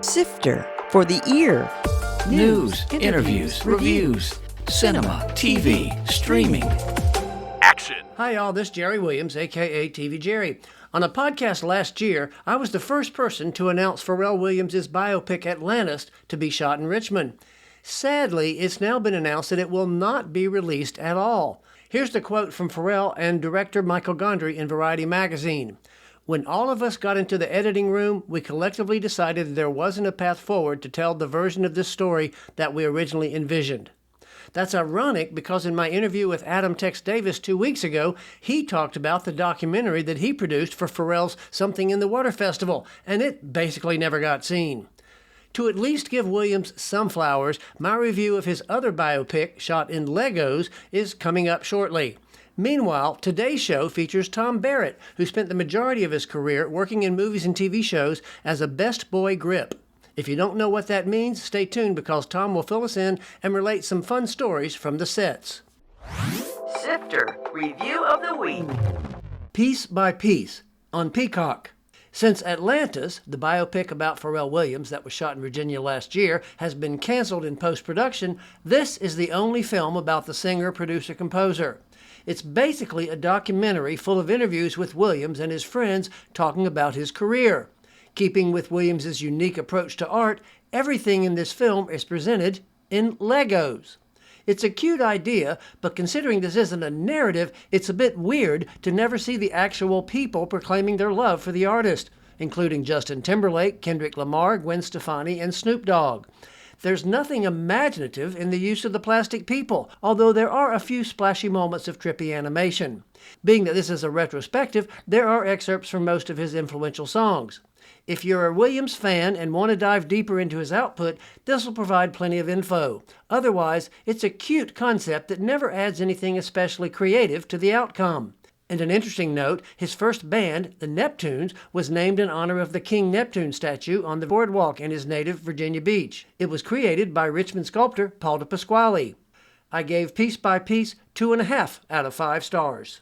Sifter for the ear. News, interviews, reviews, cinema, TV, streaming. Action. Hi, y'all. This is Jerry Williams, a.k.a. TV Jerry. On a podcast last year, I was the first person to announce Pharrell Williams' biopic Atlantis to be shot in Richmond. Sadly, it's now been announced that it will not be released at all. Here's the quote from Pharrell and director Michael Gondry in Variety magazine. "When all of us got into the editing room, we collectively decided that there wasn't a path forward to tell the version of this story that we originally envisioned." That's ironic because in my interview with Adam Tex Davis 2 weeks ago, he talked about the documentary that he produced for Pharrell's Something in the Water Festival, and it basically never got seen. To at least give Williams some flowers, my review of his other biopic, shot in Legos, is coming up shortly. Meanwhile, today's show features Tom Barrett, who spent the majority of his career working in movies and TV shows as a best boy grip. If you don't know what that means, stay tuned because Tom will fill us in and relate some fun stories from the sets. Sifter Review of the Week. Piece by Piece on Peacock. Since Atlantis, the biopic about Pharrell Williams that was shot in Virginia last year, has been canceled in post-production, this is the only film about the singer, producer, composer. It's basically a documentary full of interviews with Williams and his friends talking about his career. Keeping with Williams' unique approach to art, everything in this film is presented in Legos. It's a cute idea, but considering this isn't a narrative, it's a bit weird to never see the actual people proclaiming their love for the artist, including Justin Timberlake, Kendrick Lamar, Gwen Stefani, and Snoop Dogg. There's nothing imaginative in the use of the plastic people, although there are a few splashy moments of trippy animation. Being that this is a retrospective, there are excerpts from most of his influential songs. If you're a Williams fan and want to dive deeper into his output, this will provide plenty of info. Otherwise, it's a cute concept that never adds anything especially creative to the outcome. And an interesting note, his first band, the Neptunes, was named in honor of the King Neptune statue on the boardwalk in his native Virginia Beach. It was created by Richmond sculptor Paul de Pasquale. I gave Piece by Piece 2.5 out of 5 stars.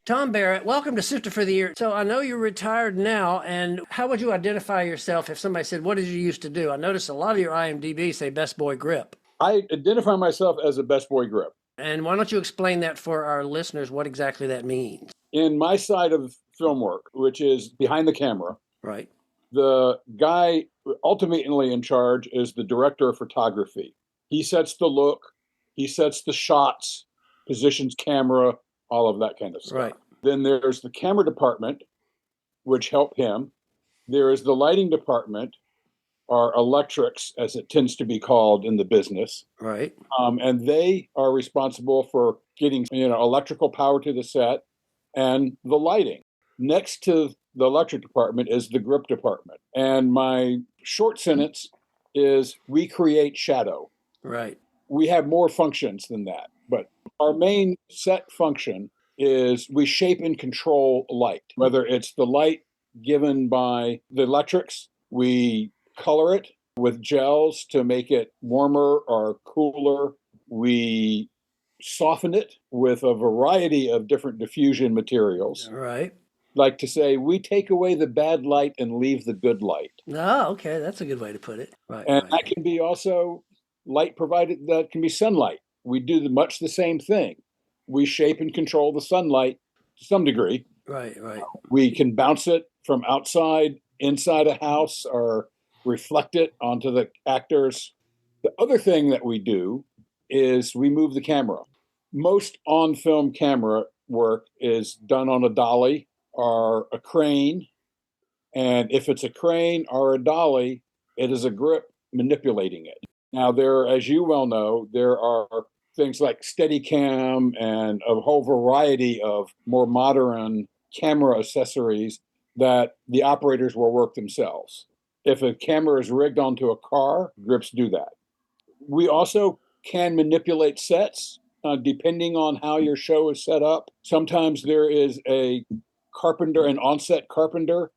Tom Barrett, welcome to Sifter for the Ear. So I know you're retired now, and how would you identify yourself if somebody said, what did you used to do? I noticed a lot of your IMDb say best boy grip. I identify myself as a best boy grip. And why don't you explain that for our listeners, what exactly that means? In my side of film work, which is behind the camera, Right. the guy ultimately in charge is the director of photography. He sets the look, he sets the shots, positions camera, all of that kind of stuff. Right. Then there's the camera department, which help him. There is the lighting department, or electrics, as it tends to be called in the business. Right. And they are responsible for getting, electrical power to the set and the lighting. Next to the electric department is the grip department. And my short sentence is we create shadow. Right. We have more functions than that, but our main set function is we shape and control light, whether it's the light given by the electrics, we color it with gels to make it warmer or cooler. We soften it with a variety of different diffusion materials. Right. Like to say, we take away the bad light and leave the good light. Oh, okay. That's a good way to put it. Right. And right. that can be also light provided, that can be sunlight. We do much the same thing. We shape and control the sunlight to some degree. Right, right. We can bounce it from outside, inside a house, or reflect it onto the actors. The other thing that we do is we move the camera. Most on-film camera work is done on a dolly or a crane. And if it's a crane or a dolly, it is a grip manipulating it. Now, as you well know, there are things like Steadicam and a whole variety of more modern camera accessories that the operators will work themselves. If a camera is rigged onto a car, grips do that. We also can manipulate sets depending on how your show is set up. Sometimes there is a carpenter, an on-set carpenter,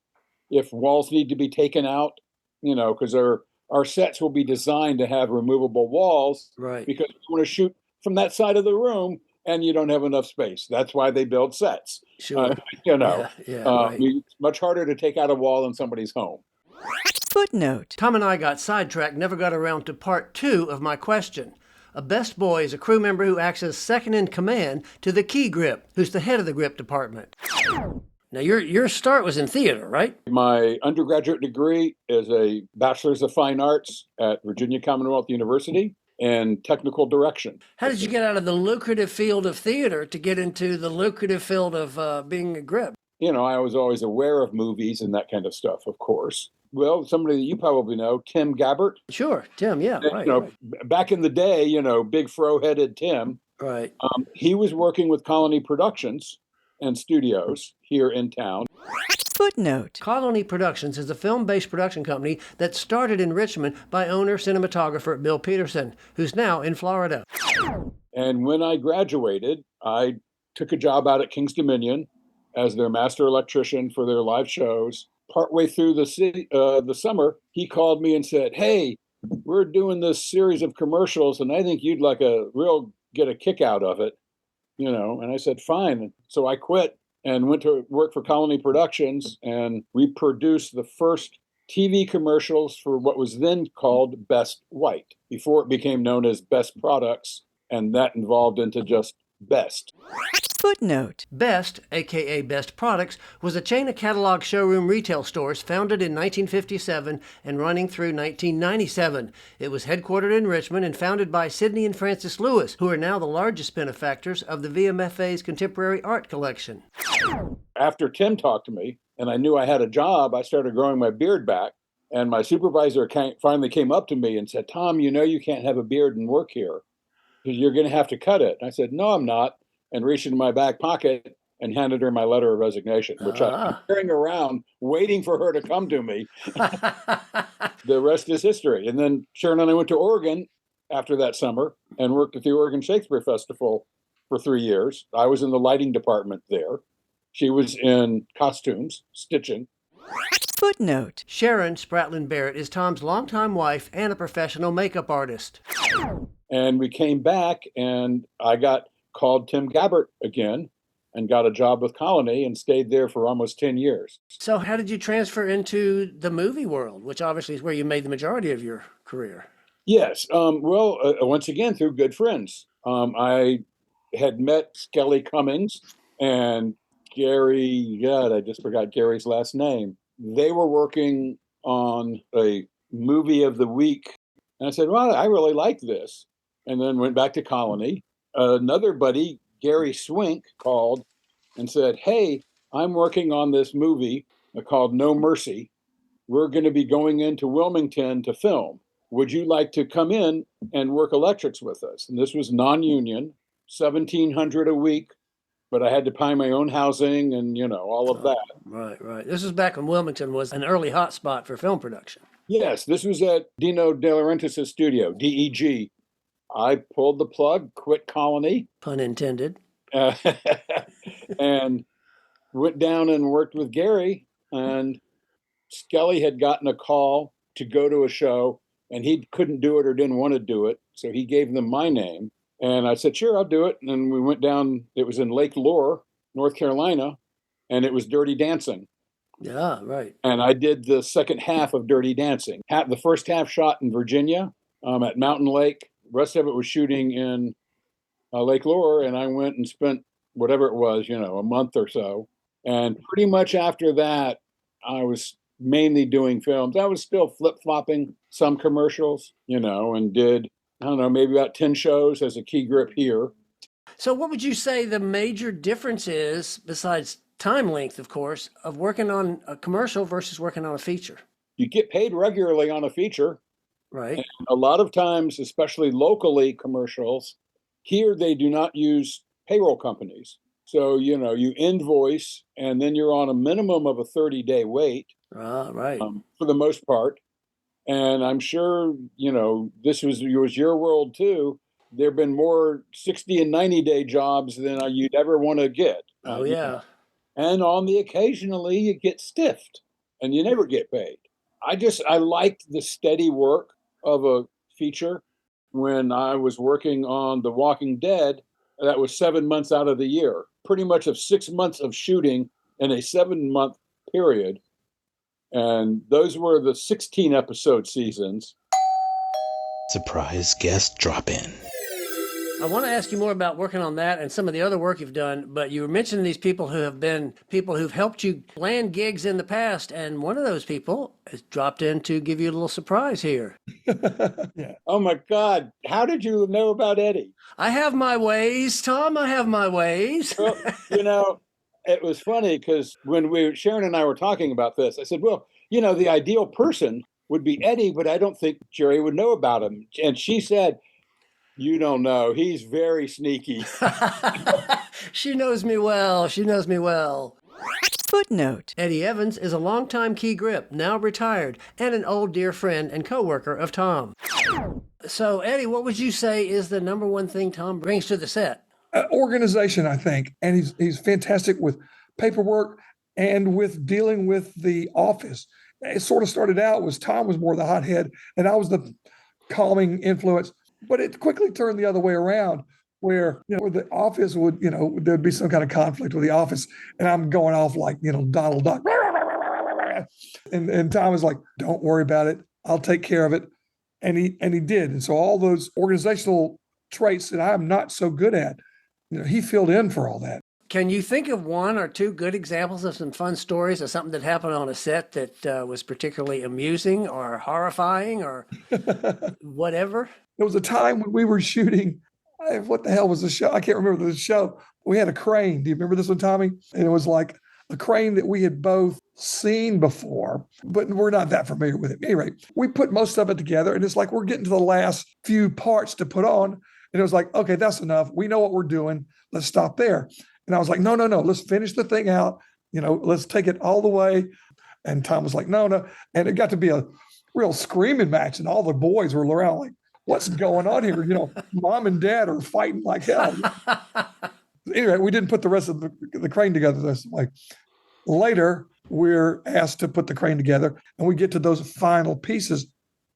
if walls need to be taken out, because our sets will be designed to have removable walls. Right. Because we want to shoot from that side of the room and you don't have enough space. That's why they build sets. Sure. You know, Yeah, right. it's much harder to take out a wall in somebody's home. Footnote. Tom and I got sidetracked, never got around to part 2 of my question. A best boy is a crew member who acts as second in command to the key grip, who's the head of the grip department. Now, your start was in theater, right? My undergraduate degree is a Bachelor's of Fine Arts at Virginia Commonwealth University in technical direction. How did you get out of the lucrative field of theater to get into the lucrative field of being a grip? You know, I was always aware of movies and that kind of stuff, of course. Well, somebody that you probably know, Tim Gabbert. Sure, Tim, yeah, right. You know, right. back in the day, you know, big fro-headed Tim. Right. He was working with Colony Productions and studios here in town. Footnote. Colony Productions is a film-based production company that started in Richmond by owner cinematographer Bill Peterson, who's now in Florida. And when I graduated, I took a job out at King's Dominion as their master electrician for their live shows. Partway through the summer, he called me and said, "Hey, we're doing this series of commercials, and I think you'd like get a kick out of it." You know, and I said, "Fine." So I quit and went to work for Colony Productions, and we produced the first TV commercials for what was then called Best White, before it became known as Best Products, and that evolved into just Best. Footnote. Best, aka Best Products, was a chain of catalog showroom retail stores founded in 1957 and running through 1997. It was headquartered in Richmond and founded by Sidney and Francis Lewis, who are now the largest benefactors of the VMFA's contemporary art collection. After Tim talked to me and I knew I had a job, I started growing my beard back. And my supervisor finally came up to me and said, "Tom, you know you can't have a beard and work here because you're going to have to cut it." And I said, "No, I'm not." And reached into my back pocket and handed her my letter of resignation, which I'm carrying around, waiting for her to come to me. The rest is history. And then Sharon and I went to Oregon after that summer and worked at the Oregon Shakespeare Festival for 3 years. I was in the lighting department there. She was in costumes, stitching. Footnote. Sharon Spratlin Barrett is Tom's longtime wife and a professional makeup artist. And we came back and I called Tim Gabbert again and got a job with Colony and stayed there for almost 10 years. So how did you transfer into the movie world, which obviously is where you made the majority of your career? Yes. Once again, through good friends. I had met Skelly Cummings and Gary, God, I just forgot Gary's last name. They were working on a movie of the week. And I said, "Well, I really like this." And then went back to Colony. Another buddy, Gary Swink, called and said, "Hey, I'm working on this movie called No Mercy. We're going to be going into Wilmington to film. Would you like to come in and work electrics with us?" And this was non-union, $1,700 a week, but I had to pay my own housing and, you know, all of that. Right. This was back when Wilmington was an early hotspot for film production. Yes, this was at Dino De Laurentiis' studio, DEG. I pulled the plug, quit Colony. Pun intended. And went down and worked with Gary. And Skelly had gotten a call to go to a show, and he couldn't do it or didn't want to do it. So he gave them my name. And I said, "Sure, I'll do it." And we went down. It was in Lake Lure, North Carolina, and it was Dirty Dancing. Yeah, right. And I did the second half of Dirty Dancing. The first half shot in Virginia at Mountain Lake. The rest of it was shooting in Lake Lure, and I went and spent whatever it was, you know, a month or so. And pretty much after that, I was mainly doing films. I was still flip-flopping some commercials, you know, and did, I don't know, maybe about 10 shows as a key grip here. So what would you say the major difference is, besides time length, of course, of working on a commercial versus working on a feature? You get paid regularly on a feature. Right. And a lot of times, especially locally commercials, here they do not use payroll companies. So, you know, you invoice and then you're on a minimum of a 30-day wait. Right. For the most part. And I'm sure, you know, this was your world too. There have been more 60 and 90-day jobs than you'd ever want to get. Oh, yeah. And on the occasionally you get stiffed and you never get paid. I liked the steady work of a feature. When I was working on The Walking Dead, that was 7 months out of the year, pretty much of 6 months of shooting in a 7-month period. And those were the 16 episode seasons. Surprise guest drop in. I want to ask you more about working on that and some of the other work you've done, but you were mentioning these people who have been people who've helped you land gigs in the past, and one of those people has dropped in to give you a little surprise here. Yeah. Oh my God. How did you know about Eddie? I have my ways, Tom. I have my ways. Well, it was funny because when Sharon and I were talking about this, I said, well, the ideal person would be Eddie, but I don't think Jerry would know about him. And she said, you don't know. He's very sneaky. She knows me well. She knows me well. Footnote. Eddie Evans is a longtime key grip, now retired, and an old dear friend and co-worker of Tom. So, Eddie, what would you say is the number one thing Tom brings to the set? Organization, I think. And he's fantastic with paperwork and with dealing with the office. It sort of started out was Tom was more the hothead and I was the calming influence. But it quickly turned the other way around where the office would, there'd be some kind of conflict with the office and I'm going off like, Donald Duck. And Tom was like, don't worry about it. I'll take care of it. And he did. And so all those organizational traits that I'm not so good at, he filled in for all that. Can you think of one or two good examples of some fun stories of something that happened on a set that was particularly amusing or horrifying or whatever? There was a time when we were shooting, what the hell was the show? I can't remember the show. We had a crane. Do you remember this one, Tommy? And it was like a crane that we had both seen before, but we're not that familiar with it. Anyway, we put most of it together and it's like we're getting to the last few parts to put on. And it was like, okay, that's enough. We know what we're doing. Let's stop there. And I was like, no, let's finish the thing out. Let's take it all the way. And Tom was like, no. And it got to be a real screaming match. And all the boys were around like, what's going on here? Mom and dad are fighting like hell. Anyway, we didn't put the rest of the crane together. That's like later, we're asked to put the crane together and we get to those final pieces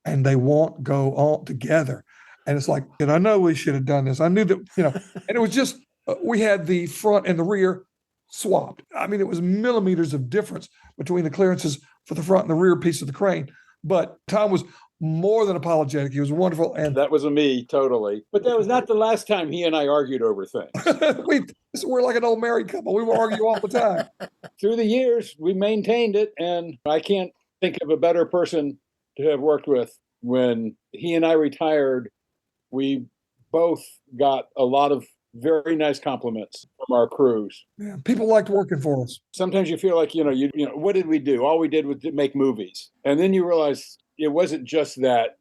and they won't go all together. And it's like, and I know we should have done this. I knew that, and it was just, we had the front and the rear swapped. I mean, it was millimeters of difference between the clearances for the front and the rear piece of the crane. But Tom was more than apologetic. He was wonderful. And that was me, totally. But that was not the last time he and I argued over things. We're like an old married couple. We will argue all the time. Through the years, we maintained it. And I can't think of a better person to have worked with. When he and I retired, we both got a lot of very nice compliments from our crews. Yeah, people liked working for us. Sometimes you feel like, what did we do? All we did was make movies. And then you realize it wasn't just that.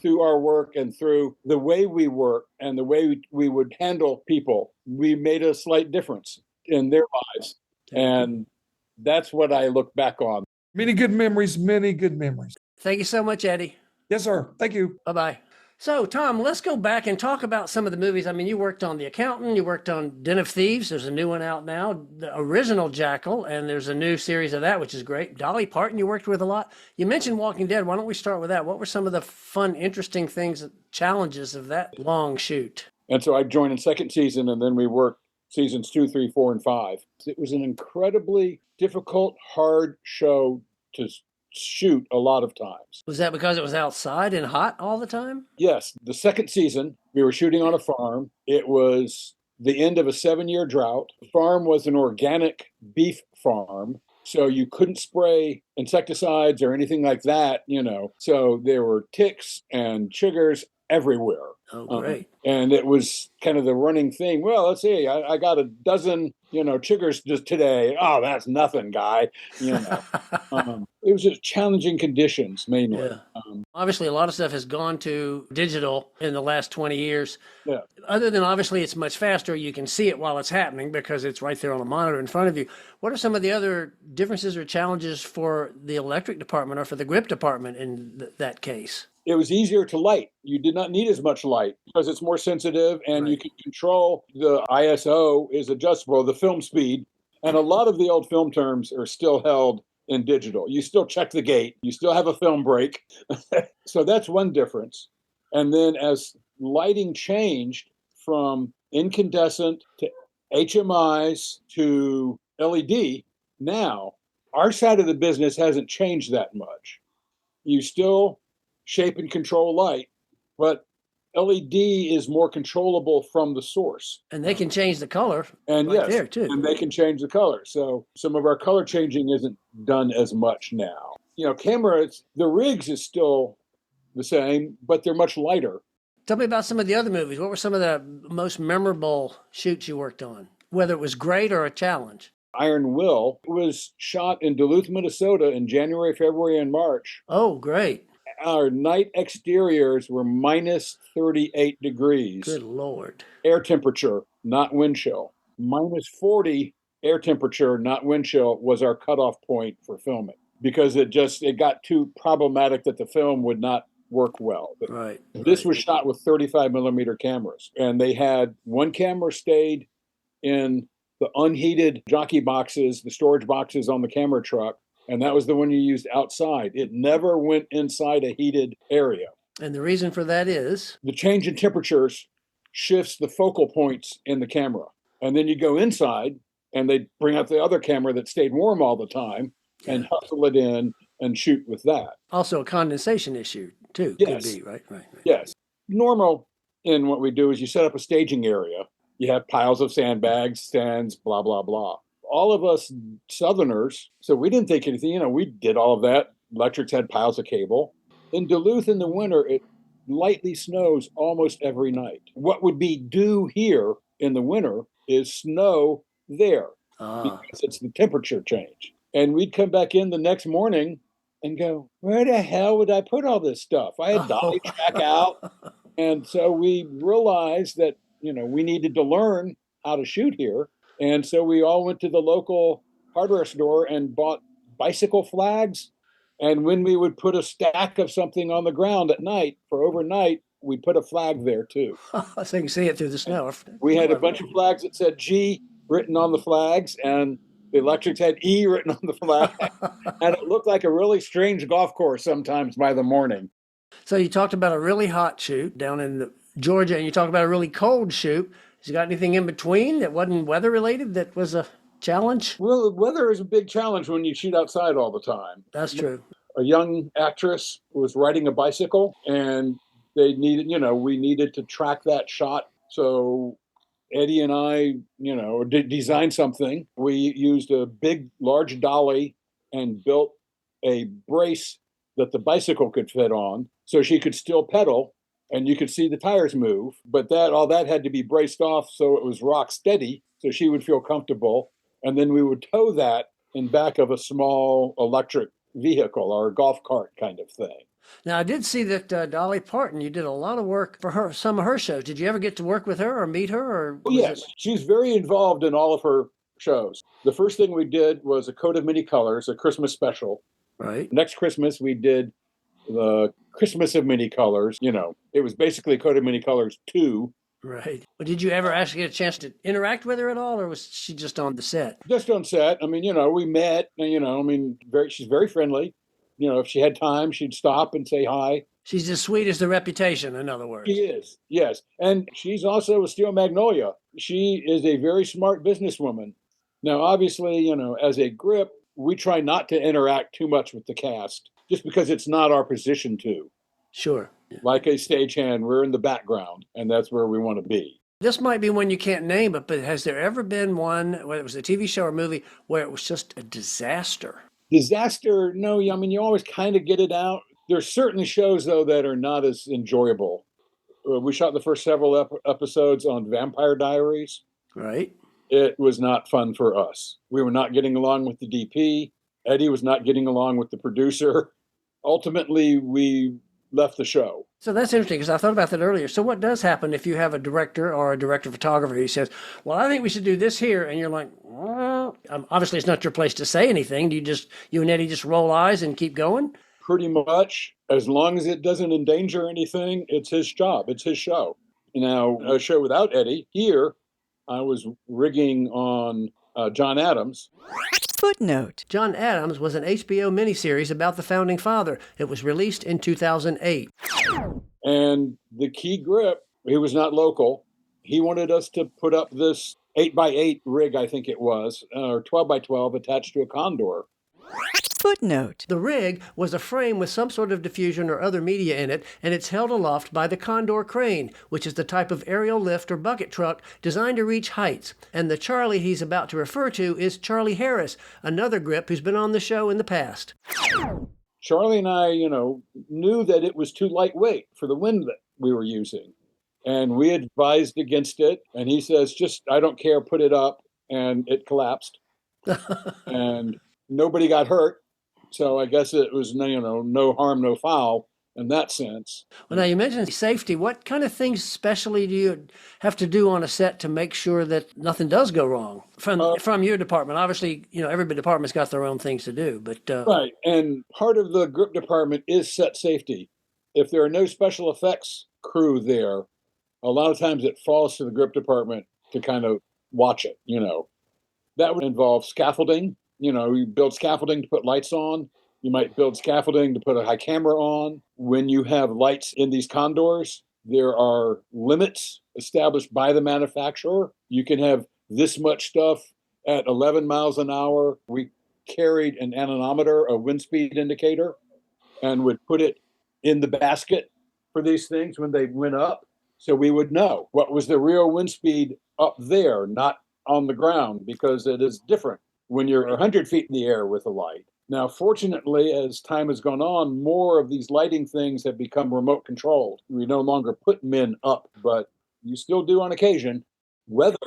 Through our work and through the way we work and the way we would handle people, we made a slight difference in their lives. And that's what I look back on. Many good memories, many good memories. Thank you so much, Eddie. Yes, sir. Thank you. Bye-bye. So, Tom, let's go back and talk about some of the movies. I mean, you worked on The Accountant, you worked on Den of Thieves. There's a new one out now, the original Jackal, and there's a new series of that, which is great. Dolly Parton you worked with a lot. You mentioned Walking Dead. Why don't we start with that? What were some of the fun, interesting things, challenges of that long shoot? And so I joined in second season, and then we worked seasons 2, 3, 4, and 5. It was an incredibly difficult, hard show to shoot a lot of times. Was that because it was outside and hot all the time? Yes. The second season, we were shooting on a farm. It was the end of a 7-year drought. The farm was an organic beef farm, so you couldn't spray insecticides or anything like that, So there were ticks and chiggers everywhere. Oh, great. And it was kind of the running thing. Well, let's see, I got a dozen, chiggers just today. Oh, that's nothing, guy. It was just challenging conditions mainly. Yeah. Obviously, a lot of stuff has gone to digital in the last 20 years. Yeah. Other than obviously it's much faster, you can see it while it's happening because it's right there on a monitor in front of you. What are some of the other differences or challenges for the electric department or for the grip department in that case? It was easier to light. You did not need as much light because it's more sensitive and Right. You can control the ISO is adjustable, the film speed. And a lot of the old film terms are still held in digital. You still check the gate. You still have a film break. So that's one difference. And then as lighting changed from incandescent to HMIs to LED. Now, our side of the business hasn't changed that much. You still shape and control light, but LED is more controllable from the source. And they can change the color And right yes, there, too. and they can change the color. So some of our color changing isn't done as much now. Cameras, the rigs is still the same, but they're much lighter. Tell me about some of the other movies. What were some of the most memorable shoots you worked on, whether it was great or a challenge? Iron Will was shot in Duluth, Minnesota in January, February, and March. Oh, great. Our night exteriors were minus 38 degrees. Good Lord. Air temperature, not wind chill. Minus 40 air temperature, not wind chill, was our cutoff point for filming because it got too problematic that the film would not work well. Right. This was shot with 35 millimeter cameras, and they had one camera stayed in the unheated jockey boxes, the storage boxes on the camera truck, and that was the one you used outside. It never went inside a heated area. And the reason for that is? The change in temperatures shifts the focal points in the camera. And then you go inside, and they bring out the other camera that stayed warm all the time and hustle it in and shoot with that. Also a condensation issue, too. Yes. Could be, right? Yes. Normal in what we do is you set up a staging area. You have piles of sandbags, stands, blah, blah, blah. All of us Southerners, so we didn't think anything, we did all of that. Electrics had piles of cable. In Duluth in the winter, it lightly snows almost every night. What would be due here in the winter is snow there because it's the temperature change. And we'd come back in the next morning and go, where the hell would I put all this stuff? I had dolly track out. And so we realized that, we needed to learn how to shoot here. And so we all went to the local hardware store and bought bicycle flags. And when we would put a stack of something on the ground at night for overnight, we put a flag there too. So you can see it through the snow. We had a bunch of flags that said G written on the flags, and the electrics had E written on the flag. And it looked like a really strange golf course sometimes by the morning. So you talked about a really hot shoot down in Georgia, and you talked about a really cold shoot. Has you got anything in between that wasn't weather related that was a challenge? Well, weather is a big challenge when you shoot outside all the time. That's true. A young actress was riding a bicycle, and we needed to track that shot. So Eddie and I, designed something. We used a large dolly and built a brace that the bicycle could fit on so she could still pedal and you could see the tires move. But all that had to be braced off so it was rock steady so she would feel comfortable. And then we would tow that in back of a small electric vehicle or a golf cart kind of thing. Now, I did see that Dolly Parton, you did a lot of work for some of her shows. Did you ever get to work with her or meet her? Or yes, she's very involved in all of her shows. The first thing we did was a Coat of Many Colors, a Christmas special. Right. Next Christmas, we did the Christmas of Many Colors. It was basically Coat of Many Colors 2. Right. But did you ever actually get a chance to interact with her at all, or was she just on the set? Just on set. We met, she's very friendly. If she had time, she'd stop and say hi. She's as sweet as the reputation, in other words. She is, yes. And she's also a Steel Magnolia. She is a very smart businesswoman. Now, obviously, as a grip, we try not to interact too much with the cast, just because it's not our position to. Sure. Yeah. Like a stagehand, we're in the background, and that's where we want to be. This might be one you can't name, but has there ever been one, whether it was a TV show or movie, where it was just a disaster? Disaster, no. You always kind of get it out. There's certain shows, though, that are not as enjoyable. We shot the first several episodes on Vampire Diaries. Right. It was not fun for us. We were not getting along with the DP. Eddie was not getting along with the producer. Ultimately, we left the show. So that's interesting, because I thought about that earlier. So what does happen if you have a director or a director of photography who says, well, I think we should do this here, and you're like, well, obviously it's not your place to say anything. Do you and Eddie just roll eyes and keep going? Pretty much. As long as it doesn't endanger anything, it's his job. It's his show. Now, a show without Eddie, here, I was rigging on John Adams. Footnote. John Adams was an HBO miniseries about the Founding Father. It was released in 2008. And the key grip, he was not local. he wanted us to put up this 8x8 rig, I think it was, or 12x12 attached to a condor. Footnote. The rig was a frame with some sort of diffusion or other media in it, and it's held aloft by the Condor crane, which is the type of aerial lift or bucket truck designed to reach heights. And the Charlie he's about to refer to is Charlie Harris, another grip who's been on the show in the past. Charlie and I, knew that it was too lightweight for the wind that we were using. And we advised against it. And he says, I don't care, put it up. And it collapsed. And nobody got hurt. So I guess it was, no harm, no foul in that sense. Well, now you mentioned safety. What kind of things specially do you have to do on a set to make sure that nothing does go wrong from your department? Obviously, every department's got their own things to do, but right. And part of the grip department is set safety. If there are no special effects crew there, a lot of times it falls to the grip department to kind of watch it. That would involve scaffolding. You build scaffolding to put lights on. You might build scaffolding to put a high camera on. When you have lights in these condors, there are limits established by the manufacturer. You can have this much stuff at 11 miles an hour. We carried an anemometer, a wind speed indicator, and would put it in the basket for these things when they went up. So we would know what was the real wind speed up there, not on the ground, because it is different when you're 100 feet in the air with a light. Now, fortunately, as time has gone on, more of these lighting things have become remote controlled. We no longer put men up, but you still do on occasion. Weather,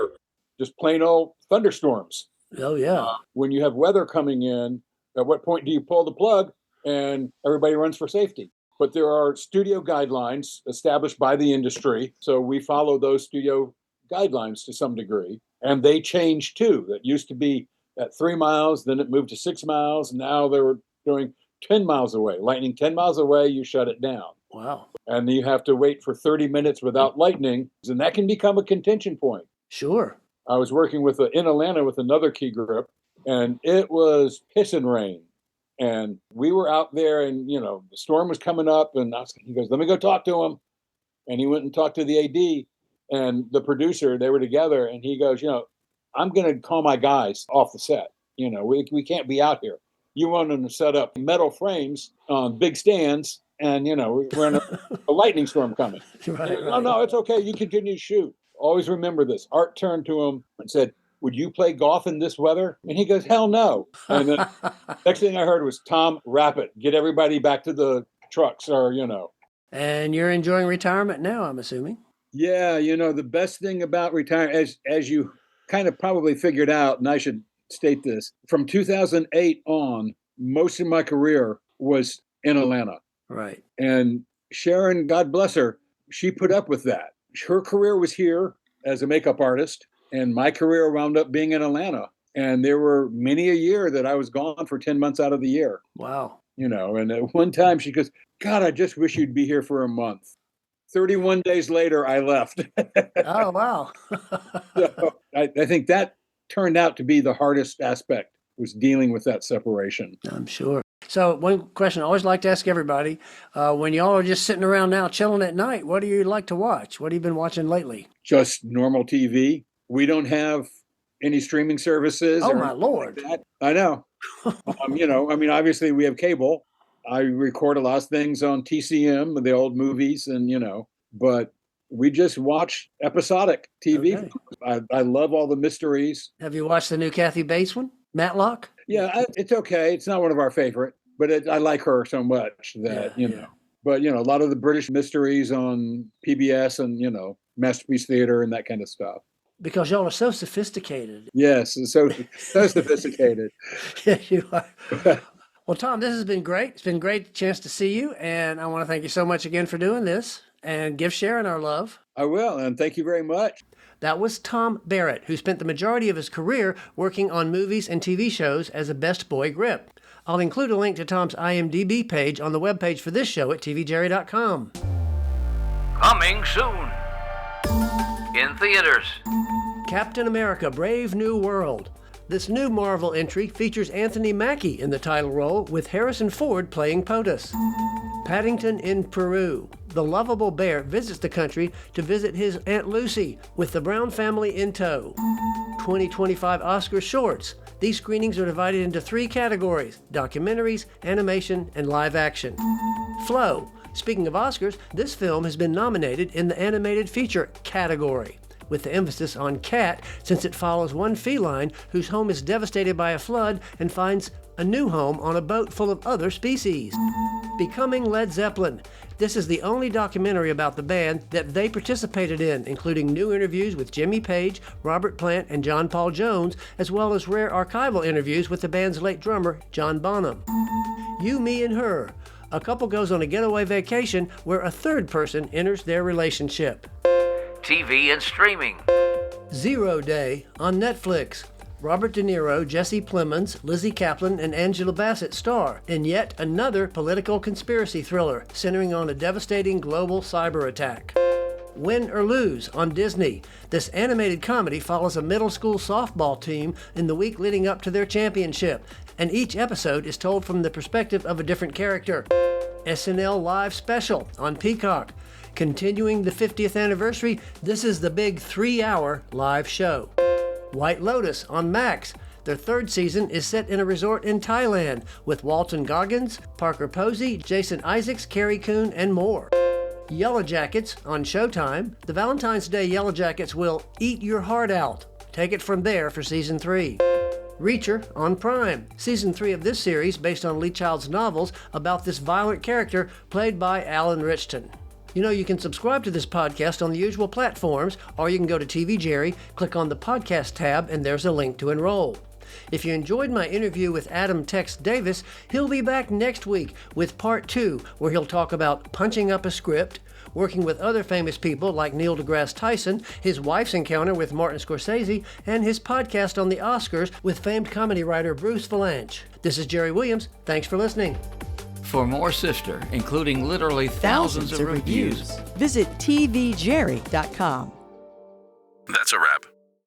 just plain old thunderstorms. Oh, yeah. When you have weather coming in, at what point do you pull the plug and everybody runs for safety? But there are studio guidelines established by the industry. So we follow those studio guidelines to some degree. And they change too. That used to be at 3 miles, then it moved to 6 miles. And now they're doing 10 miles away. Lightning 10 miles away, you shut it down. Wow. And you have to wait for 30 minutes without lightning. And that can become a contention point. Sure. I was working in Atlanta with another key grip, and it was pissing rain. And we were out there, and, the storm was coming up. And he goes, let me go talk to him. And he went and talked to the AD and the producer. They were together. And he goes, I'm going to call my guys off the set. We can't be out here. You want them to set up metal frames on big stands, and, we're in a lightning storm coming. Right. Oh, no, it's okay. You continue to shoot. Always remember this. Art turned to him and said, would you play golf in this weather? And he goes, hell no. And then next thing I heard was, Tom, wrap it. Get everybody back to the trucks or. And you're enjoying retirement now, I'm assuming. Yeah, the best thing about retirement, as you kind of probably figured out, and I should state this, from 2008 on, most of my career was in Atlanta. Right. And Sharon, God bless her, she put up with that. Her career was here as a makeup artist, and my career wound up being in Atlanta. And there were many a year that I was gone for 10 months out of the year. Wow. And at one time she goes, God, I just wish you'd be here for a month. 31 days later, I left. Oh, wow. So I think that turned out to be the hardest aspect, was dealing with that separation. I'm sure. So one question I always like to ask everybody, when y'all are just sitting around now chilling at night, what do you like to watch? What have you been watching lately? Just normal TV. We don't have any streaming services. Oh, my Lord. Like that. I know. Obviously we have cable. I record a lot of things on TCM, the old movies, and, but we just watch episodic TV. Okay. I love all the mysteries. Have you watched the new Kathy Bates one, Matlock? Yeah, it's okay. It's not one of our favorite, but I like her so much that, But, a lot of the British mysteries on PBS and, Masterpiece Theater and that kind of stuff. Because y'all are so sophisticated. Yes, so sophisticated. Yeah, you are. Well, Tom, this has been great. It's been a great chance to see you, and I want to thank you so much again for doing this, and give Sharon our love. I will, and thank you very much. That was Tom Barrett, who spent the majority of his career working on movies and TV shows as a best boy grip. I'll include a link to Tom's IMDb page on the webpage for this show at tvjerry.com. Coming soon. In theaters. Captain America: Brave New World. This new Marvel entry features Anthony Mackie in the title role, with Harrison Ford playing POTUS. Paddington in Peru. The lovable bear visits the country to visit his Aunt Lucy, with the Brown family in tow. 2025 Oscar Shorts. These screenings are divided into 3 categories: documentaries, animation, and live action. Flow. Speaking of Oscars, this film has been nominated in the animated feature category, with the emphasis on cat, since it follows one feline whose home is devastated by a flood and finds a new home on a boat full of other species. Becoming Led Zeppelin. This is the only documentary about the band that they participated in, including new interviews with Jimmy Page, Robert Plant, and John Paul Jones, as well as rare archival interviews with the band's late drummer, John Bonham. You, Me, and Her. A couple goes on a getaway vacation where a third person enters their relationship. TV and streaming. 0 Day on Netflix. Robert De Niro, Jesse Plemons, Lizzie Kaplan, and Angela Bassett star in yet another political conspiracy thriller centering on a devastating global cyber attack. Win or Lose on Disney. This animated comedy follows a middle school softball team in the week leading up to their championship, and each episode is told from the perspective of a different character. SNL Live Special on Peacock. Continuing the 50th anniversary, this is the big 3-hour live show. White Lotus on Max. Their 3rd season is set in a resort in Thailand with Walton Goggins, Parker Posey, Jason Isaacs, Carrie Coon, and more. Yellow Jackets on Showtime. The Valentine's Day Yellow Jackets will eat your heart out. Take it from there for Season 3. Reacher on Prime. Season 3 of this series, based on Lee Child's novels about this violent character played by Alan Richton. You know, you can subscribe to this podcast on the usual platforms, or you can go to TV Jerry, click on the podcast tab, and there's a link to enroll. If you enjoyed my interview with Adam Tex Davis, he'll be back next week with part 2, where he'll talk about punching up a script, working with other famous people like Neil deGrasse Tyson, his wife's encounter with Martin Scorsese, and his podcast on the Oscars with famed comedy writer Bruce Vilanch. This is Jerry Williams. Thanks for listening. For more Sister, including literally thousands of reviews, visit tvjerry.com. That's a wrap.